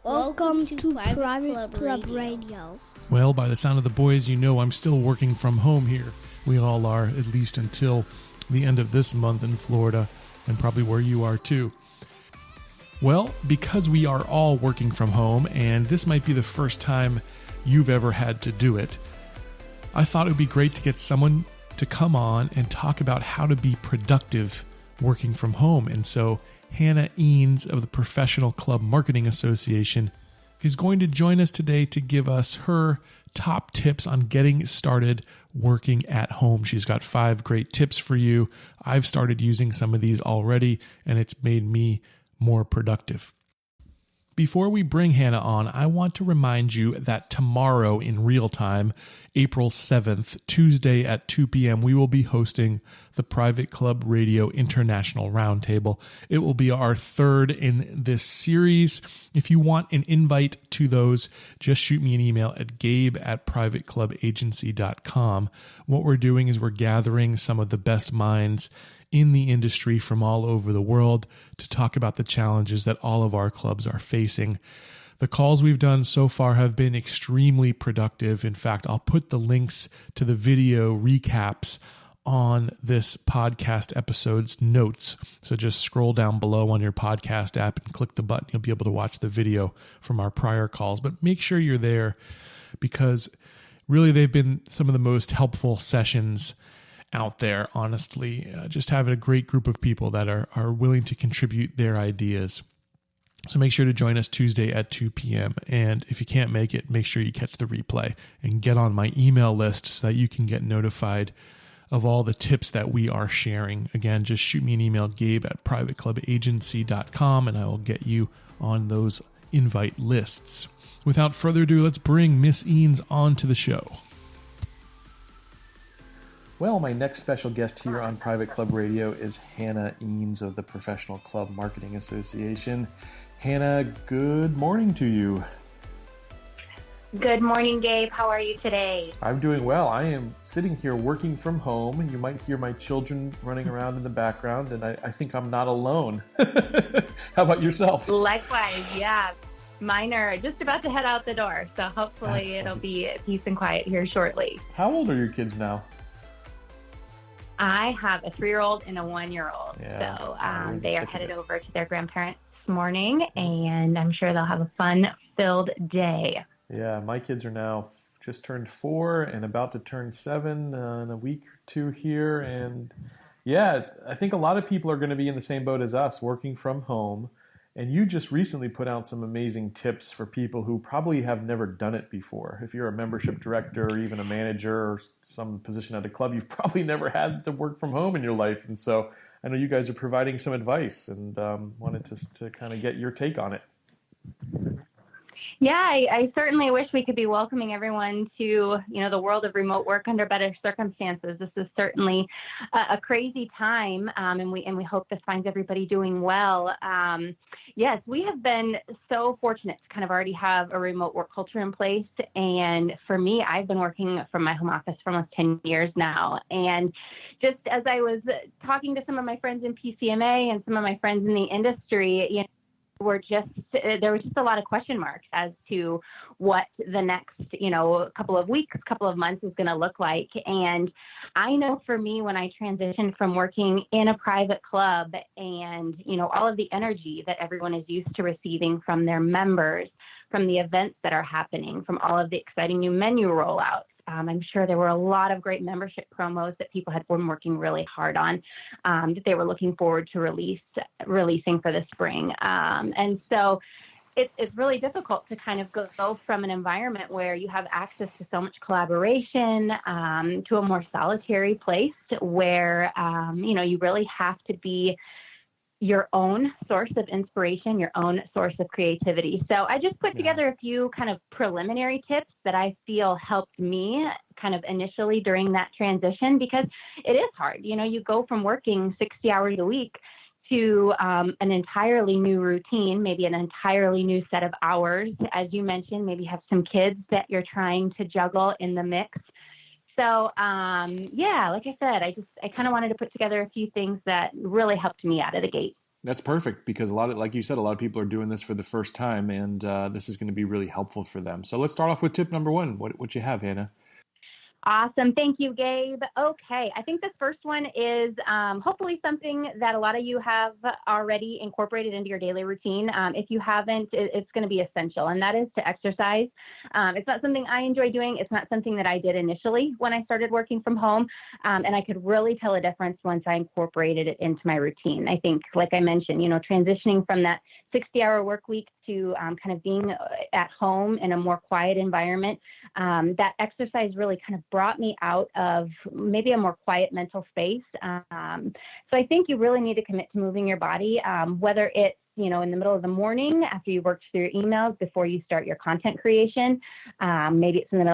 Welcome to Private Club Radio. Well, by the sound of the boys, you know I'm still working from home here. We all are, at least until the end of this month in Florida, and probably where you are too. Well, because we are all working from home, and this might be the first time you've ever had to do it, I thought it would be great to get someone to come on and talk about how to be productive working from home. And so Hannah Eanes of the Professional Club Marketing Association is going to join us today to give us her top tips on getting started working at home. She's got 5 great tips for you. I've started using some of these already, and it's made me more productive. Before we bring Hannah on, I want to remind you that tomorrow in real time, April 7th, Tuesday at 2 p.m., we will be hosting the Private Club Radio International Roundtable. It will be our 3rd in this series. If you want an invite to those, just shoot me an email at gabe@privateclubagency.com. What we're doing is we're gathering some of the best minds in the industry from all over the world to talk about the challenges that all of our clubs are facing. The calls we've done so far have been extremely productive. In fact, I'll put the links to the video recaps on this podcast episode's notes. So just scroll down below on your podcast app and click the button. You'll be able to watch the video from our prior calls. But make sure you're there, because really they've been some of the most helpful sessions out there, honestly. Just having a great group of people that are willing to contribute their ideas. So make sure to join us Tuesday at 2 p.m. And if you can't make it, make sure you catch the replay and get on my email list so that you can get notified of all the tips that we are sharing. Again, just shoot me an email, gabe@privateclubagency.com, and I will get you on those invite lists. Without further ado, let's bring Miss Eanes on to the show. Well, my next special guest here on Private Club Radio is Hannah Eanes of the Professional Club Marketing Association. Hannah, good morning to you. Good morning, Gabe. How are you today? I'm doing well. I am sitting here working from home, and you might hear my children running around in the background, and I think I'm not alone. How about yourself? Likewise, yeah. Mine are just about to head out the door, so hopefully it'll be peace and quiet here shortly. How old are your kids now? I have a 3-year-old and a 1-year-old. Yeah, so they are headed over to their grandparents this morning, and I'm sure they'll have a fun-filled day. Yeah, my kids are now just turned 4 and about to turn 7 in a week or 2 here. And yeah, I think a lot of people are going to be in the same boat as us, working from home. And you just recently put out some amazing tips for people who probably have never done it before. If you're a membership director or even a manager or some position at a club, you've probably never had to work from home in your life. And so I know you guys are providing some advice, and wanted to kind of get your take on it. Yeah, I certainly wish we could be welcoming everyone to, the world of remote work under better circumstances. This is certainly a crazy time, and we hope this finds everybody doing well. Yes, we have been so fortunate to kind of already have a remote work culture in place. And for me, I've been working from my home office for almost 10 years now. And just as I was talking to some of my friends in PCMA and some of my friends in the industry, there was just a lot of question marks as to what the next, couple of weeks, couple of months is going to look like. And I know for me, when I transitioned from working in a private club and, all of the energy that everyone is used to receiving from their members, from the events that are happening, from all of the exciting new menu rollouts, I'm sure there were a lot of great membership promos that people had been working really hard on, that they were looking forward to releasing for the spring. And so it's really difficult to kind of go from an environment where you have access to so much collaboration to a more solitary place where, you really have to be your own source of inspiration, your own source of creativity. So I just put together a few kind of preliminary tips that I feel helped me kind of initially during that transition, because it is hard. You go from working 60 hours a week to an entirely new routine, maybe an entirely new set of hours. As you mentioned, maybe have some kids that you're trying to juggle in the mix. So, like I said, I kind of wanted to put together a few things that really helped me out of the gate. That's perfect because like you said, a lot of people are doing this for the first time, and this is going to be really helpful for them. So let's start off with tip number one. What you have, Hannah? Awesome. Thank you, Gabe. Okay. I think the first one is hopefully something that a lot of you have already incorporated into your daily routine. If you haven't, it's going to be essential, and that is to exercise. It's not something I enjoy doing. It's not something that I did initially when I started working from home, and I could really tell a difference once I incorporated it into my routine. I think, like I mentioned, transitioning from that 60-hour work week to kind of being at home in a more quiet environment, that exercise really kind of brought me out of maybe a more quiet mental space. So I think you really need to commit to moving your body, whether it's in the middle of the morning after you worked through your emails before you start your content creation. Maybe it's in the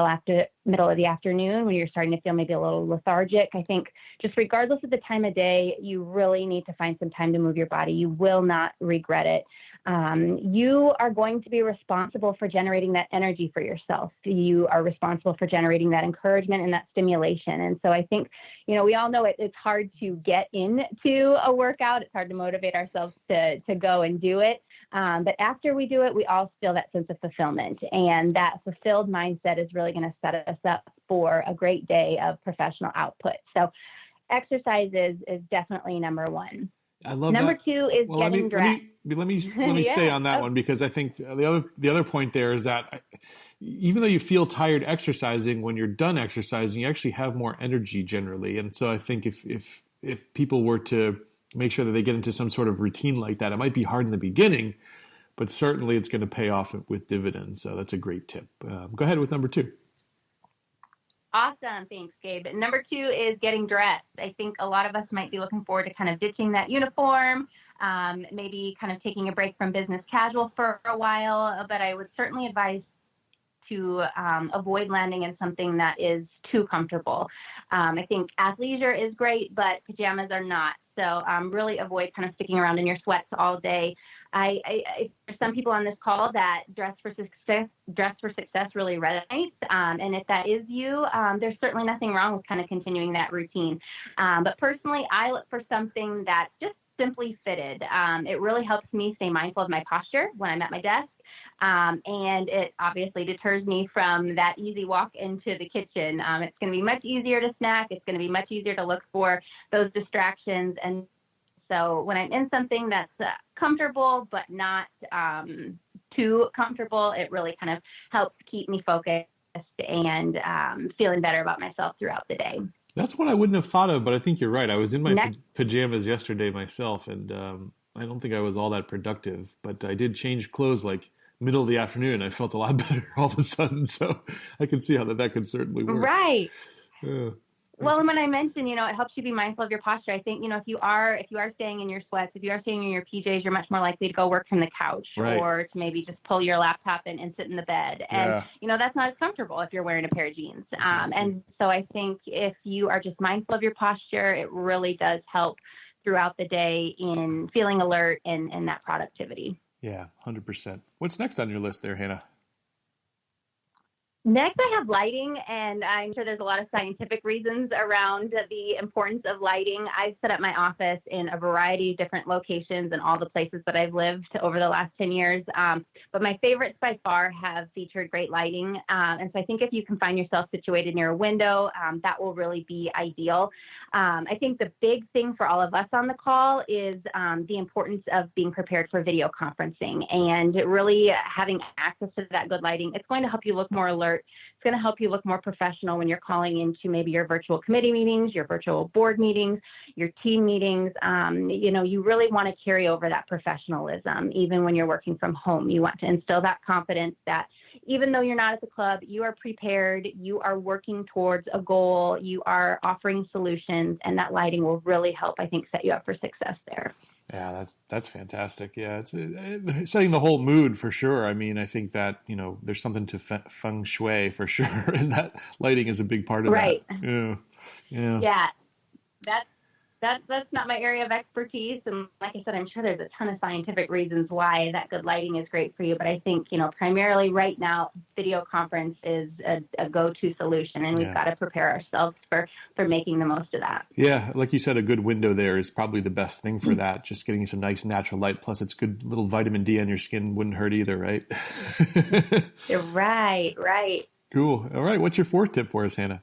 middle of the afternoon when you're starting to feel maybe a little lethargic. I think just regardless of the time of day, you really need to find some time to move your body. You will not regret it. You are going to be responsible for generating that energy for yourself. You are responsible for generating that encouragement and that stimulation. And so I think, we all know it's hard to get into a workout. It's hard to motivate ourselves to go and do it. But after we do it, we all feel that sense of fulfillment. And that fulfilled mindset is really going to set us up for a great day of professional output. So exercise is definitely number one. I love Number that. two is getting dressed. Let me stay on that one, because I think the other point there is that even though you feel tired exercising, when you're done exercising, you actually have more energy generally. And so I think if people were to make sure that they get into some sort of routine like that, it might be hard in the beginning, but certainly it's going to pay off with dividends. So that's a great tip. Go ahead with number two. Awesome. Thanks, Gabe. Number two is getting dressed. I think a lot of us might be looking forward to kind of ditching that uniform, maybe kind of taking a break from business casual for a while, but I would certainly advise to avoid landing in something that is too comfortable. I think athleisure is great, but pajamas are not. So really avoid kind of sticking around in your sweats all day. There's some people on this call that dress for success really resonates. And if that is you, there's certainly nothing wrong with kind of continuing that routine. But personally, I look for something that's just simply fitted. It really helps me stay mindful of my posture when I'm at my desk. And it obviously deters me from that easy walk into the kitchen. It's going to be much easier to snack. It's going to be much easier to look for those distractions. And so when I'm in something that's comfortable but not too comfortable, it really kind of helps keep me focused and feeling better about myself throughout the day. That's what I wouldn't have thought of, but I think you're right. I was in my pajamas yesterday myself, and I don't think I was all that productive, but I did change clothes like middle of the afternoon. I felt a lot better all of a sudden, so I can see how that could certainly work. Right. Well, and when I mentioned, it helps you be mindful of your posture. I think, if you are staying in your sweats, if you are staying in your PJs, you're much more likely to go work from the couch, right, or to maybe just pull your laptop and sit in the bed. And, that's not as comfortable if you're wearing a pair of jeans. And so I think if you are just mindful of your posture, it really does help throughout the day in feeling alert and that productivity. Yeah, 100%. What's next on your list there, Hannah? Next, I have lighting, and I'm sure there's a lot of scientific reasons around the importance of lighting. I've set up my office in a variety of different locations in all the places that I've lived over the last 10 years. But my favorites by far have featured great lighting. And so I think if you can find yourself situated near a window, that will really be ideal. I think the big thing for all of us on the call is the importance of being prepared for video conferencing and really having access to that good lighting. It's going to help you look more alert. It's going to help you look more professional when you're calling into maybe your virtual committee meetings, your virtual board meetings, your team meetings. You really want to carry over that professionalism, even when you're working from home. You want to instill that confidence that even though you're not at the club, you are prepared, you are working towards a goal, you are offering solutions, and that lighting will really help, I think, set you up for success there. Yeah, that's fantastic. Yeah, it's setting the whole mood for sure. I mean, I think that, there's something to feng shui for sure, and that lighting is a big part of right. that. Yeah. Yeah, that's not my area of expertise. And like I said, I'm sure there's a ton of scientific reasons why that good lighting is great for you. But I think, primarily right now, video conference is a go-to solution, and we've got to prepare ourselves for making the most of that. Yeah, like you said, a good window there is probably the best thing for that. Just getting some nice natural light. Plus, it's good little vitamin D on your skin wouldn't hurt either, right? Right. Cool. All right. What's your fourth tip for us, Hannah?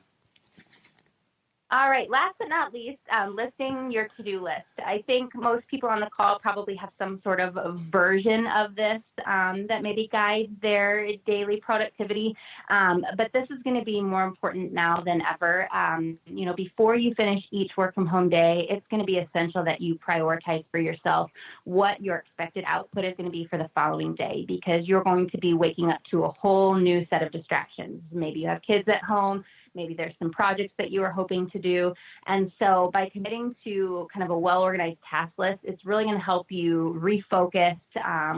All right. Last but not least, listing your to-do list. I think most people on the call probably have some sort of a version of this that maybe guides their daily productivity. But this is going to be more important now than ever. Before you finish each work from home day, it's going to be essential that you prioritize for yourself what your expected output is going to be for the following day, because you're going to be waking up to a whole new set of distractions. Maybe you have kids at home. Maybe there's some projects that you were hoping to do. And so by committing to kind of a well-organized task list, it's really going to help you refocus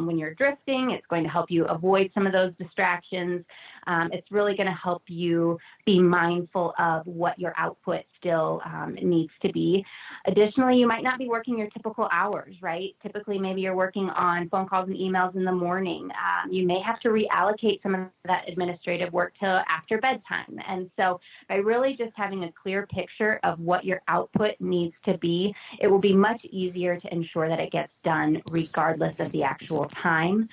when you're drifting. It's going to help you avoid some of those distractions. It's really going to help you be mindful of what your output still needs to be. Additionally, you might not be working your typical hours, right? Typically, maybe you're working on phone calls and emails in the morning. You may have to reallocate some of that administrative work till after bedtime. And so by really just having a clear picture of what your output needs to be, it will be much easier to ensure that it gets done regardless of the actual time,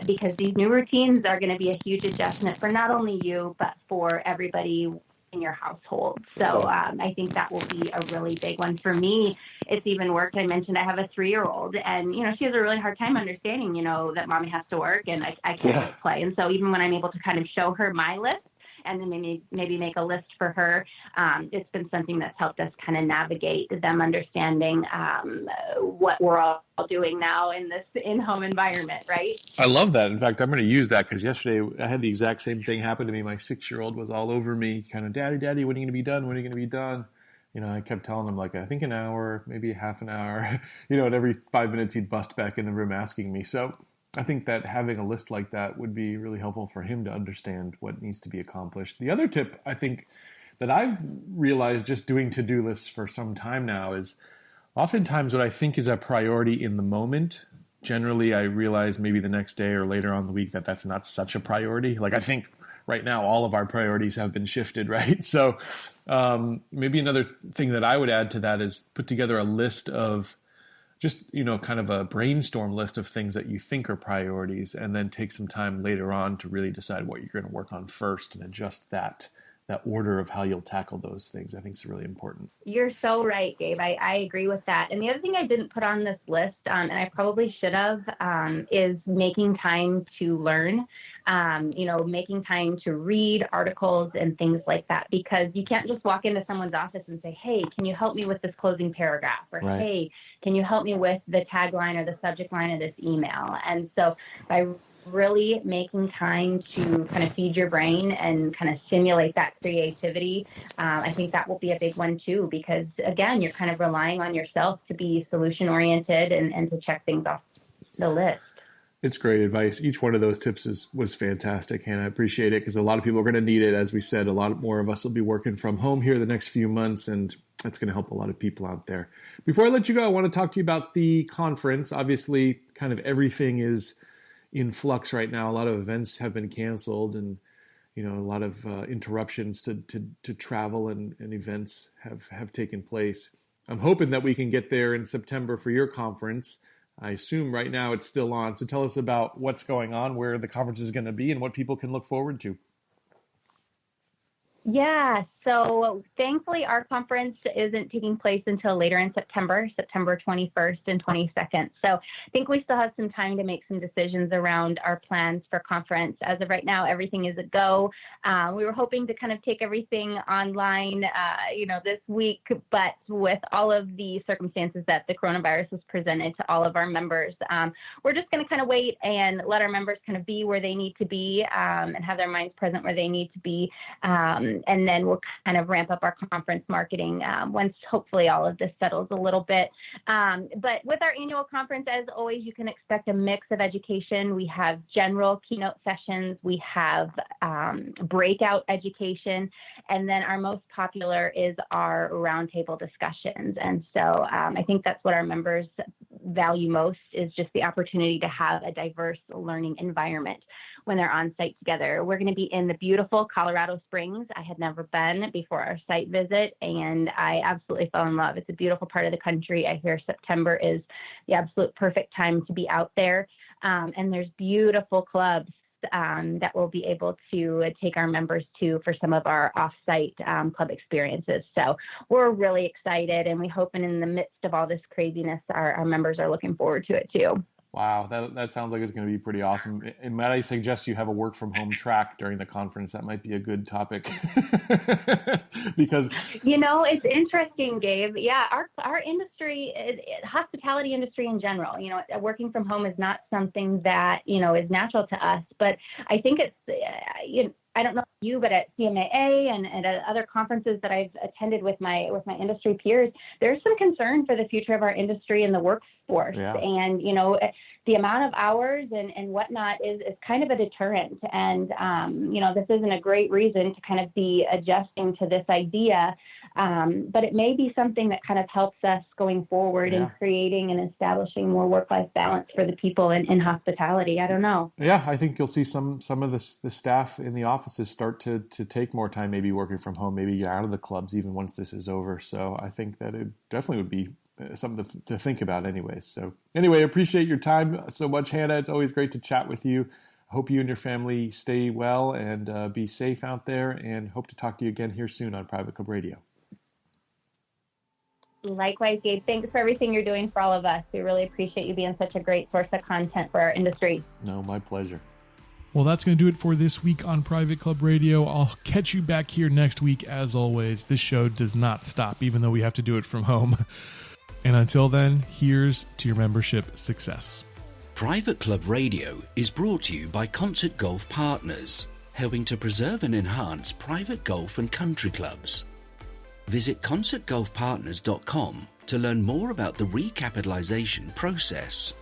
because these new routines are going to be a huge adjustment for not only you, but for everybody in your household. So I think that will be a really big one. For me, it's even worked. I mentioned I have a 3-year-old, and, she has a really hard time understanding, that mommy has to work and I can't play. And so even when I'm able to kind of show her my list, and then maybe make a list for her, it's been something that's helped us kind of navigate them understanding what we're all doing now in this in-home environment, right? I love that. In fact, I'm going to use that because yesterday I had the exact same thing happen to me. My 6-year-old was all over me, kind of, Daddy, when are you going to be done? When are you going to be done? I kept telling him, I think an hour, maybe half an hour, and every 5 minutes he'd bust back in the room asking me. So I think that having a list like that would be really helpful for him to understand what needs to be accomplished. The other tip I think that I've realized just doing to-do lists for some time now is oftentimes what I think is a priority in the moment. Generally, I realize maybe the next day or later on in the week that that's not such a priority. I think right now all of our priorities have been shifted, right? So maybe another thing that I would add to that is put together a list of just, kind of a brainstorm list of things that you think are priorities, and then take some time later on to really decide what you're going to work on first and adjust that order of how you'll tackle those things. I think is really important. You're so right, Gabe. I agree with that. And the other thing I didn't put on this list, and I probably should have, is making time to learn. Making time to read articles and things like that, because you can't just walk into someone's office and say, hey, can you help me with this closing paragraph? Or, right. Hey, can you help me with the tagline or the subject line of this email? And so by really making time to kind of feed your brain and kind of stimulate that creativity, I think that will be a big one too, because again, you're kind of relying on yourself to be solution oriented and to check things off the list. It's great advice. Each one of those tips was fantastic, Hannah. I appreciate it because a lot of people are going to need it. As we said, a lot more of us will be working from home here the next few months, and that's going to help a lot of people out there. Before I let you go, I want to talk to you about the conference. Obviously, kind of everything is in flux right now. A lot of events have been canceled, and a lot of interruptions to travel and events have taken place. I'm hoping that we can get there in September for your conference. I assume right now it's still on. So tell us about what's going on, where the conference is going to be, and what people can look forward to. Yeah, so thankfully our conference isn't taking place until later in September 21st and 22nd. So I think we still have some time to make some decisions around our plans for conference. As of right now, everything is a go. We were hoping to kind of take everything online, this week, but with all of the circumstances that the coronavirus has presented to all of our members, we're just going to kind of wait and let our members kind of be where they need to be and have their minds present where they need to be. And then we'll kind of ramp up our conference marketing once hopefully all of this settles a little bit. But with our annual conference, as always, you can expect a mix of education. We have general keynote sessions, we have breakout education, and then our most popular is our roundtable discussions. And so I think that's what our members value most, is just the opportunity to have a diverse learning environment when they're on site together. We're going to be in the beautiful Colorado Springs. I had never been before our site visit, and I absolutely fell in love. It's a beautiful part of the country. I hear September is the absolute perfect time to be out there. And there's beautiful clubs that we'll be able to take our members to for some of our off-site club experiences. So we're really excited, and we hope, and in the midst of all this craziness, our members are looking forward to it too. Wow, that sounds like it's going to be pretty awesome. And might I suggest you have a work from home track during the conference? That might be a good topic. Because it's interesting, Gabe. Yeah, our industry, hospitality industry in general, working from home is not something that is natural to us. But I think it's I don't know you, but at CMAA and at other conferences that I've attended with my industry peers, there's some concern for the future of our industry and the workforce. Yeah. And, the amount of hours and whatnot is kind of a deterrent. And, this isn't a great reason to kind of be adjusting to this idea. But it may be something that kind of helps us going forward in creating and establishing more work-life balance for the people in hospitality. I don't know. Yeah, I think you'll see some of the staff in the offices start to take more time, maybe working from home, maybe out of the clubs even once this is over. So I think that it definitely would be something to think about anyway. So anyway, appreciate your time so much, Hannah. It's always great to chat with you. I hope you and your family stay well and be safe out there, and hope to talk to you again here soon on Private Club Radio. Likewise, Gabe. Thanks for everything you're doing for all of us. We really appreciate you being such a great source of content for our industry. No, my pleasure. Well, that's going to do it for this week on Private Club Radio. I'll catch you back here next week. As always, this show does not stop, even though we have to do it from home. And until then, here's to your membership success. Private Club Radio is brought to you by Concert Golf Partners, helping to preserve and enhance private golf and country clubs. Visit concertgolfpartners.com to learn more about the recapitalization process.